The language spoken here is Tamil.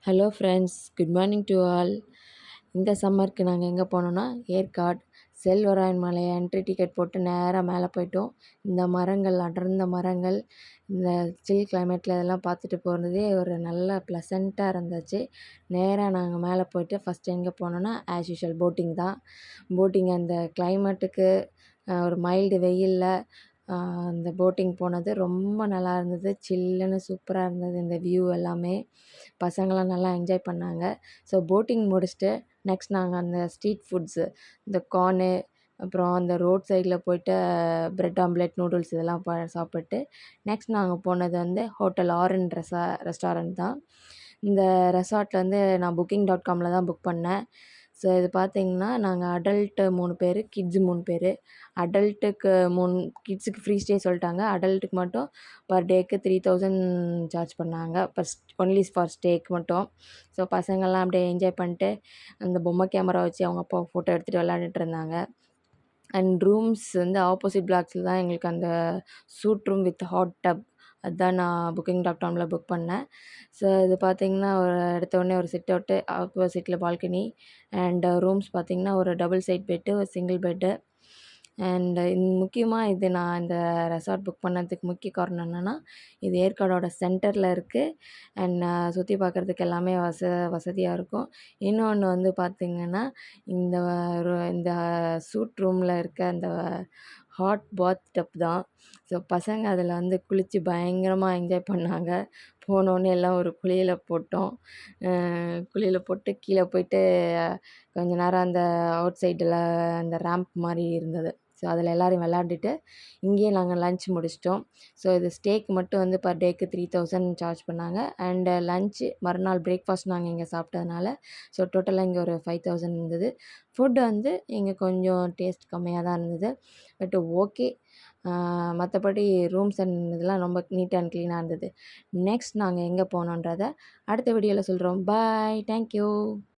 Hello friends, good morning to all. இந்த சம்மருக்கு நாங்கள் எங்கே போனோம்னா ஏற்காடு செல்வராயன் மலை என்ட்ரி டிக்கெட் போட்டு நேராக மேலே போயிட்டோம். இந்த மரங்கள், அடர்ந்த மரங்கள், இந்த சில் கிளைமேட்டில் இதெல்லாம் பார்த்துட்டு போகிறதே ஒரு நல்ல ப்ளசண்ட்டாக இருந்துச்சு. நேராக நாங்கள் மேலே போயிட்டு ஃபஸ்ட்டு எங்கே போனோன்னா ஆஸ் யூஷுவல் போட்டிங் தான். போட்டிங் அந்த கிளைமேட்டுக்கு ஒரு மைல்டு வெயிலில் அந்த போட்டிங் போனது ரொம்ப நல்லா இருந்தது. சில்லுன்னு சூப்பராக இருந்தது இந்த வியூ எல்லாமே. பசங்களாம் நல்லா என்ஜாய் பண்ணாங்க. ஸோ போட்டிங் முடிச்சுட்டு நெக்ஸ்ட் நாங்கள் அந்த ஸ்ட்ரீட் ஃபுட்ஸு, இந்த கார்னு, அப்புறம் அந்த ரோட் சைடில் போயிட்டு பிரெட் ஆம்லெட், நூடுல்ஸ் இதெல்லாம் சாப்பிட்டு நெக்ஸ்ட் நாங்கள் போனது வந்து ஹோட்டல் ஆரன் ரெஸ்டாரண்ட் தான். இந்த ரெசார்ட் வந்து நான் booking.comல தான் புக் பண்ணேன். ஸோ இது பார்த்தீங்கன்னா, நாங்கள் அடல்ட்டு 3 பேர், கிட்ஸு 3 பேர். அடல்ட்டுக்கு 3, கிட்ஸுக்கு ஃப்ரீ ஸ்டே சொல்லிட்டாங்க. அடல்ட்டுக்கு மட்டும் பர் டேக்கு 3000 சார்ஜ் பண்ணாங்க. ஒன்லி ஃபார் ஸ்டேக்கு மட்டும். ஸோ பசங்கள்லாம் அப்படியே என்ஜாய் பண்ணிட்டு அந்த பொம்மை கேமரா வச்சு அவங்க அப்பா ஃபோட்டோ எடுத்துகிட்டு விளையாண்டுட்டு இருந்தாங்க. அண்ட் ரூம்ஸ் வந்து ஆப்போசிட் பிளாக்ஸில் தான் எங்களுக்கு அந்த suite room with hot tub அதுதான் நான் booking.comல புக் பண்ணேன். ஸோ இது பார்த்தீங்கன்னா, எடுத்தோடனே ஒரு சிட் அவுட்டு, ஆப்போசிட்டில் பால்கனி அண்ட் ரூம்ஸ் பார்த்தீங்கன்னா, ஒரு டபுள் சைட் பெட்டு, ஒரு சிங்கிள் பெட்டு. அண்ட் முக்கியமாக இது நான் இந்த ரெசார்ட் புக் பண்ணதுக்கு முக்கிய காரணம் என்னென்னா, இது ஏற்காடோட சென்டரில் இருக்குது. அண்ட் சுற்றி பார்க்குறதுக்கு எல்லாமே வசதியாக இருக்கும். இன்னொன்று வந்து பார்த்திங்கன்னா, இந்த இந்த சூட் ரூமில் இருக்க அந்த ஹாட் பாத் டப் தான். ஸோ பசங்க அதில் வந்து குளித்து பயங்கரமாக என்ஜாய் பண்ணாங்க. போனோடனே எல்லாம் ஒரு குளியல போட்டோம். குளியல போட்டு கீழே போயிட்டு கொஞ்ச நேரம் அந்த அவுட் சைடில் அந்த ரேம்ப் மாதிரி இருந்தது. ஸோ அதில் எல்லோரும் விளாண்டுட்டு இங்கேயே நாங்கள் லன்ச் முடிச்சிட்டோம். ஸோ இது ஸ்டேக்கு மட்டும் வந்து பர் டேக்கு 3000 சார்ஜ் பண்ணாங்க. அண்டு லன்ச்சு மறுநாள் பிரேக்ஃபாஸ்ட் நாங்கள் இங்கே சாப்பிட்டதுனால ஸோ டோட்டலாக இங்கே ஒரு 5000 இருந்தது. ஃபுட்டு வந்து இங்கே கொஞ்சம் டேஸ்ட் கம்மியாக தான் இருந்தது. But okay. மற்றபடி ரூம்ஸ் அண்ட் இதெல்லாம் ரொம்ப நீட் அண்ட் க்ளீனாக இருந்தது. நெக்ஸ்ட் நாங்கள் எங்கே போனோன்றதை அடுத்த வீடியோவில் சொல்கிறோம். பாய். தேங்க்யூ.